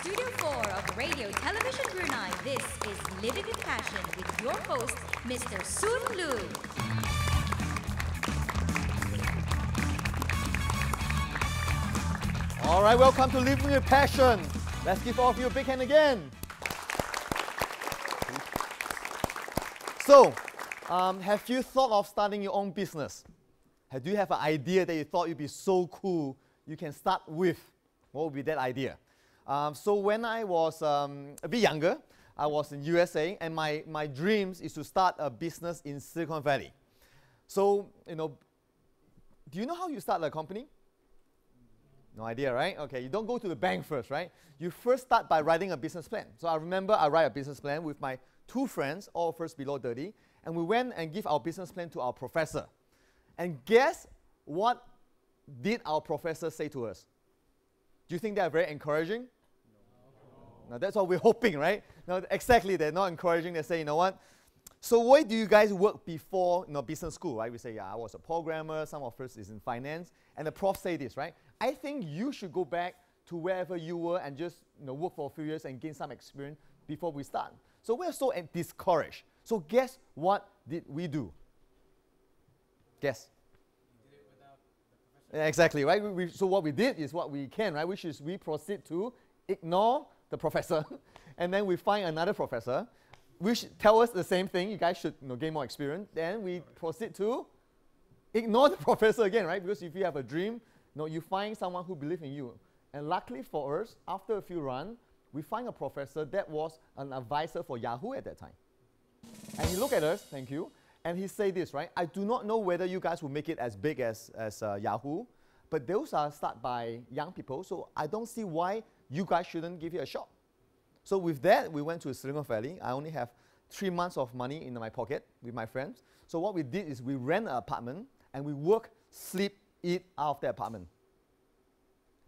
Studio 4 of Radio Television Brunei, this is Living with Passion with your host, Mr. Soon Lu. All right, welcome to Living with Passion. Let's give all of you a big hand again. So, have you thought of starting your own business? Do you have an idea that you thought would be so cool you can start with? What would be that idea? So when I was a bit younger, I was in USA, and my dreams is to start a business in Silicon Valley. So, do you know how you start a company? No idea, right? Okay, you don't go to the bank first, right? You first start by writing a business plan. So I remember I write a business plan with my two friends, all of us below 30, and we went and give our business plan to our professor. And guess what did our professor say to us? Do you think they're very encouraging? No. Now that's what we're hoping, right? No, exactly, they're not encouraging. They say, you know what? So why do you guys work before business school, right? We say, yeah, I was a programmer, some of us is in finance, and the prof say this, right? I think you should go back to wherever you were and just work for a few years and gain some experience before we start. So we're so discouraged. So guess what did we do? Guess. You did it without the professor. Exactly, right? So what we did is what we can, right? Which is we proceed to ignore the professor, and then we find another professor, which tell us the same thing. You guys should gain more experience. Then we proceed to ignore the professor again, right? Because if you have a dream, you find someone who believes in you. And luckily for us, after a few runs, we find a professor that was an advisor for Yahoo at that time. And he looked at us, thank you, and he said this, right? I do not know whether you guys will make it as big as Yahoo, but those are started by young people, so I don't see why you guys shouldn't give it a shot. So with that, we went to Silicon Valley. I only have 3 months of money in my pocket with my friends. So what we did is we rent an apartment, and we work, sleep, eat out of the apartment.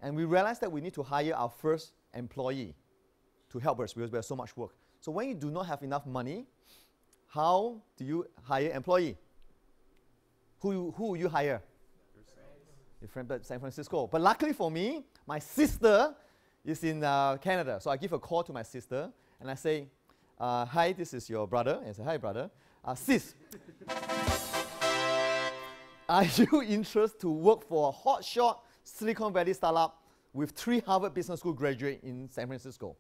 And we realized that we need to hire our first employee to help us because we have so much work. So when you do not have enough money, how do you hire employee? Who will you hire? Your friend at San Francisco. But luckily for me, my sister is in Canada. So I give a call to my sister and I say, hi, this is your brother. And I say, hi, brother. Sis, are you interested to work for a hotshot Silicon Valley startup with 3 Harvard Business School graduates in San Francisco?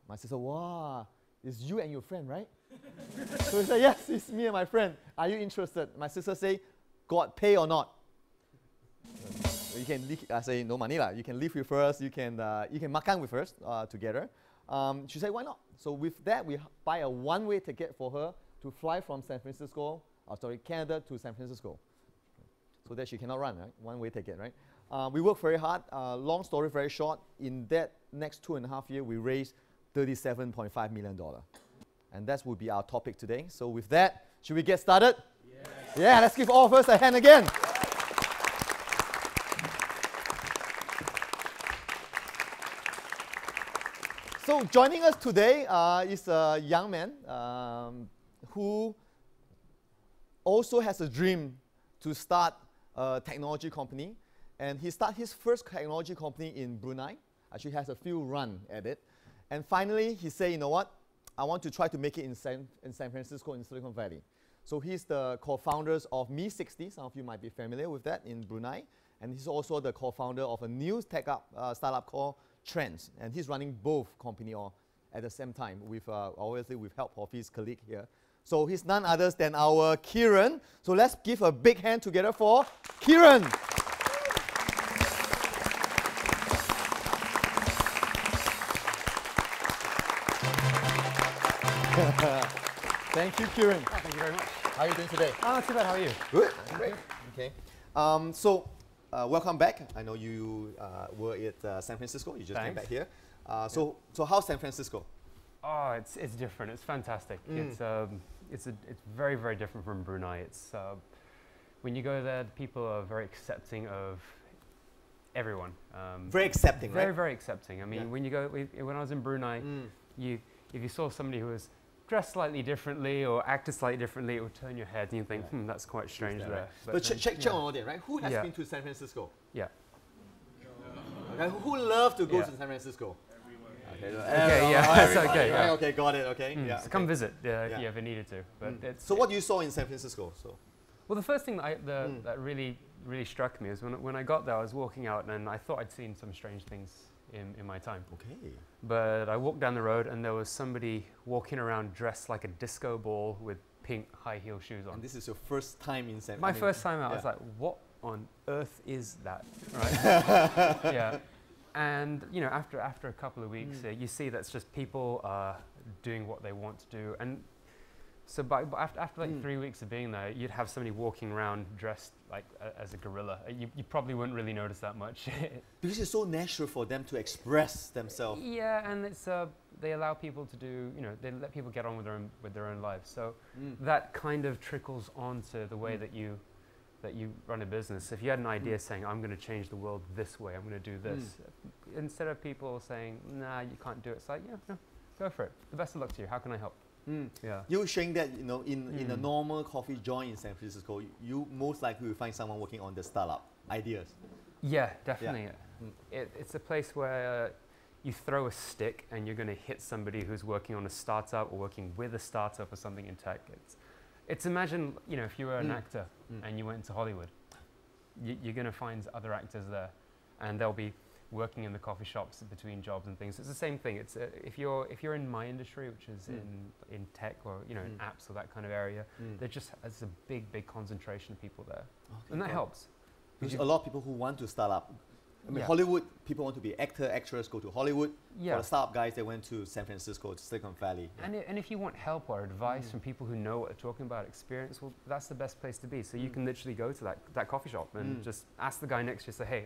My sister, wow, it's you and your friend, right? So he said, yes, it's me and my friend. Are you interested? My sister say, got pay or not? You can leave, I say, no money lah. You can live with us. You can makan with us together. She said, why not? So with that, we buy a one-way ticket for her to fly from Canada to San Francisco. So that she cannot run, right? One-way ticket, right? We worked very hard. Long story very short. In that next 2.5 years, we raised $37.5 million. And that will be our topic today. So with that, should we get started? Yes. Yeah, let's give all of us a hand again. So joining us today is a young man who also has a dream to start a technology company. And he started his first technology company in Brunei. Actually has a few run at it. And finally, he said, you know what? I want to try to make it in San Francisco, in Silicon Valley. So he's the co-founders of Me60. Some of you might be familiar with that in Brunei. And he's also the co-founder of a new startup called Trends. And he's running both companies at the same time, with obviously with help of his colleague here. So he's none other than our Kieran. So let's give a big hand together for Kieran. Thank you, Kieran. Oh, thank you very much. How are you doing today? Oh, not too bad. How are you? Good. Great. Okay. Welcome back. I know you were at San Francisco. You just came back here. So how's San Francisco? Oh, it's different. It's fantastic. It's very, very different from Brunei. It's when you go there, people are very accepting of everyone. Very accepting, right? Very, very accepting. I mean, when you go, when I was in Brunei, if you saw somebody who was dressed slightly differently or acted slightly differently, it would turn your head and you think, that's quite strange there. Right? But check on audience, right? Who has been to San Francisco? Yeah. Okay, who loves to go to San Francisco? Okay, yeah, it's okay. Right, Yeah. okay, got it. Okay, So yeah. come visit if Yeah. you ever needed to. But it's, So what you saw in San Francisco? So well, the first thing that really struck me is when I got there, I was walking out and I thought I'd seen some strange things in my time. okay. But I walked down the road and there was somebody walking around dressed like a disco ball with pink high heel shoes on. And this is your first time in San. My first time out, I was yeah. like, what on earth is that? Right? Yeah. And you know, after a couple of weeks, you see that's just people doing what they want to do. And so after like 3 weeks of being there, you'd have somebody walking around dressed like as a gorilla. You probably wouldn't really notice that much. Because it's so natural for them to express themselves. Yeah, and it's they allow people to do, you know, they let people get on with their own lives. So that kind of trickles onto the way that you run a business. If you had an idea saying, I'm going to change the world this way, I'm going to do this, instead of people saying, nah, you can't do it, it's like, yeah, no, go for it. The best of luck to you. How can I help? Yeah. You were saying that, you know, in a normal coffee joint in San Francisco, you most likely will find someone working on the startup ideas. Yeah, definitely. It's a place where you throw a stick and you're going to hit somebody who's working on a startup or working with a startup or something in tech. It's imagine, you know, if you were an actor and you went to Hollywood, you're going to find other actors there, and they'll be working in the coffee shops between jobs and things. It's the same thing. It's if you're in my industry, which is in tech or, you know, in apps or that kind of area, there's a big concentration of people there, and that helps. There's a lot of people who want to start up. I mean, Yeah. Hollywood, people want to be actor, actress, go to Hollywood. Yeah. For the startup guys, they went to San Francisco, to Silicon Valley. And if you want help or advice from people who know what they're talking about, experience, well, that's the best place to be. So you can literally go to that coffee shop and just ask the guy next to you, say, hey,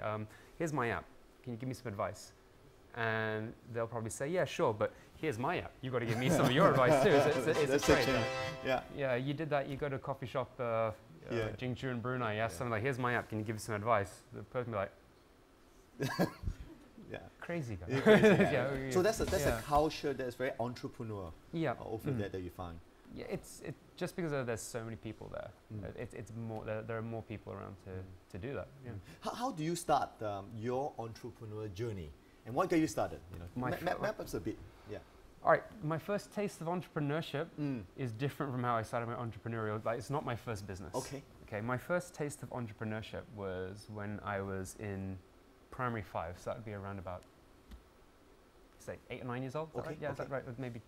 here's my app. Can you give me some advice? And they'll probably say, yeah, sure, but here's my app. You've got to give me some of your advice too. It's a trade. Yeah. Yeah, you did that. You go to a coffee shop, Jingchu in Brunei, you ask someone like, here's my app, can you give me some advice? The person will be like, Yeah. crazy guy. You're crazy, yeah. Yeah, So that's a culture that's very entrepreneurial yeah. over there that you find. Yeah, it's just because there's so many people there. It's more there are more people around to do that. Yeah. How do you start your entrepreneurial journey, and what got you started? You know, map us a bit. Yeah. All right, my first taste of entrepreneurship is different from how I started my entrepreneurial. Like, it's not my first business. Okay. Okay, my first taste of entrepreneurship was when I was in primary 5, so that would be around about, say, 8 or 9 years old. Is that right? Yeah, is that right? Or maybe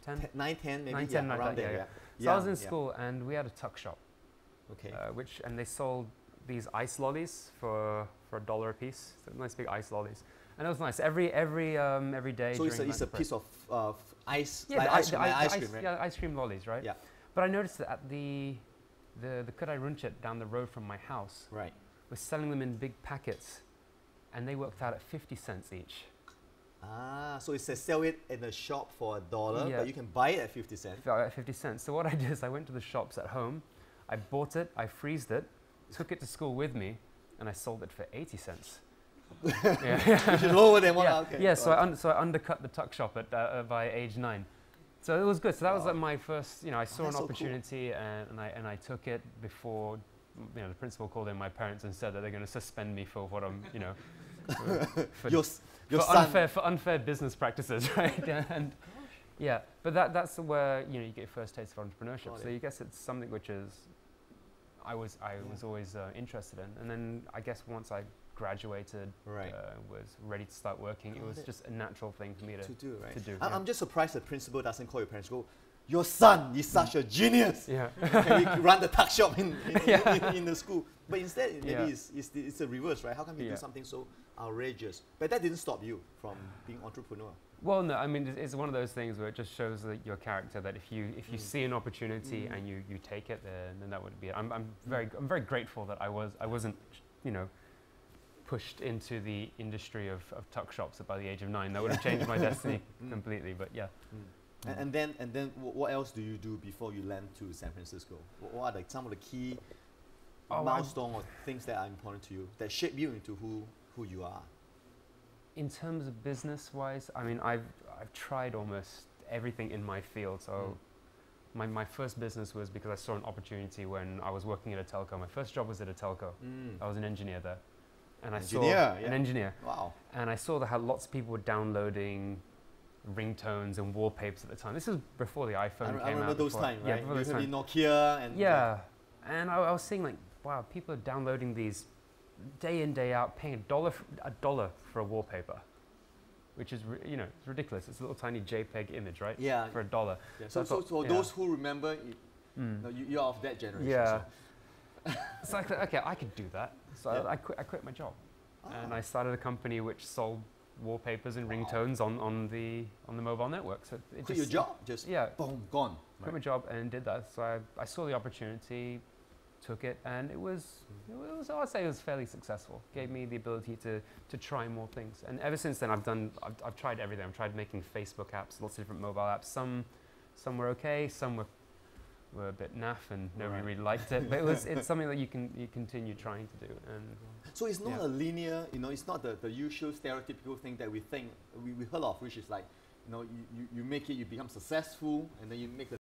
10? 9, 10, maybe. 9, 10, like around that, there. yeah. So I was in school and we had a tuck shop. Okay. And they sold these ice lollies for $1 a piece. So nice big ice lollies, and it was nice every day. So during it's a piece of ice, yeah, like the ice cream, right? Yeah, ice cream lollies, right? Yeah. But I noticed that at the Kudai Runchet down the road from my house Right. was selling them in big packets, and they worked out at 50 cents each. Ah, so it says sell it in the shop for $1, Yeah. but you can buy it at 50 cents. At 50 cents. So what I did is I went to the shops at home, I bought it, I freezed it, took it to school with me, and I sold it for 80 cents. Yeah. Which is lower than what? Yeah, Okay. yeah, so I undercut the tuck shop at by age 9. So it was good. So that was like my first, you know, I saw an that's so cool. opportunity and I took it before, you know, the principal called in my parents and said that they're going to suspend me for what I'm, you know, for unfair business practices, right? And yeah, but that's where, you know, you get your first taste of entrepreneurship. So I guess it's something which is I was always interested in, and then I guess once I graduated, was ready to start working, it was just a natural thing for me to do. Right? To do. I'm just surprised the principal doesn't call your parents. Go, your son is such a genius. Yeah. Can we run the tuck shop in the school? But instead, maybe it's the reverse, right? How come you do something so outrageous? But that didn't stop you from being entrepreneur. Well, no, I mean, it's one of those things where it just shows that your character, that if you see an opportunity and you take it, then that would be it. I'm very grateful that I wasn't, you know, pushed into the industry of tuck shops by the age of 9. That would have changed my destiny completely. But yeah. And then what else do you do before you land to San Francisco? What are some of the key milestones or things that are important to you that shape you into who you are? In terms of business-wise, I mean, I've tried almost everything in my field. So my first business was because I saw an opportunity when I was working at a telco. My first job was at a telco. I was an engineer there. And I saw an engineer. Wow. And I saw that how lots of people were downloading ringtones and wallpapers at the time. This was before the iPhone came out. I remember those times, right? Yeah, before those Usually times. Nokia and Yeah, and I was seeing like, wow, people are downloading these day in, day out, paying a dollar for a wallpaper, which is it's ridiculous. It's a little tiny JPEG image, right? Yeah. For $1. Yeah. So So those who remember, you're of that generation. Yeah. So. So I thought, okay, I could do that. So Yeah. I quit my job, and I started a company which sold wallpapers and ringtones on the mobile network. So it Quit your job, just boom, gone. Quit my job and did that. So I saw the opportunity, took it, and it was I'd say it was fairly successful. Gave me the ability to try more things, and ever since then I've tried everything. I've tried making Facebook apps, lots of different mobile apps. Some were okay, some were a bit naff, and nobody really liked it. But it's something that you continue trying to do. And so it's not a linear, it's not the usual stereotypical thing that we think we heard of, which is like, you make it, you become successful, and then you make the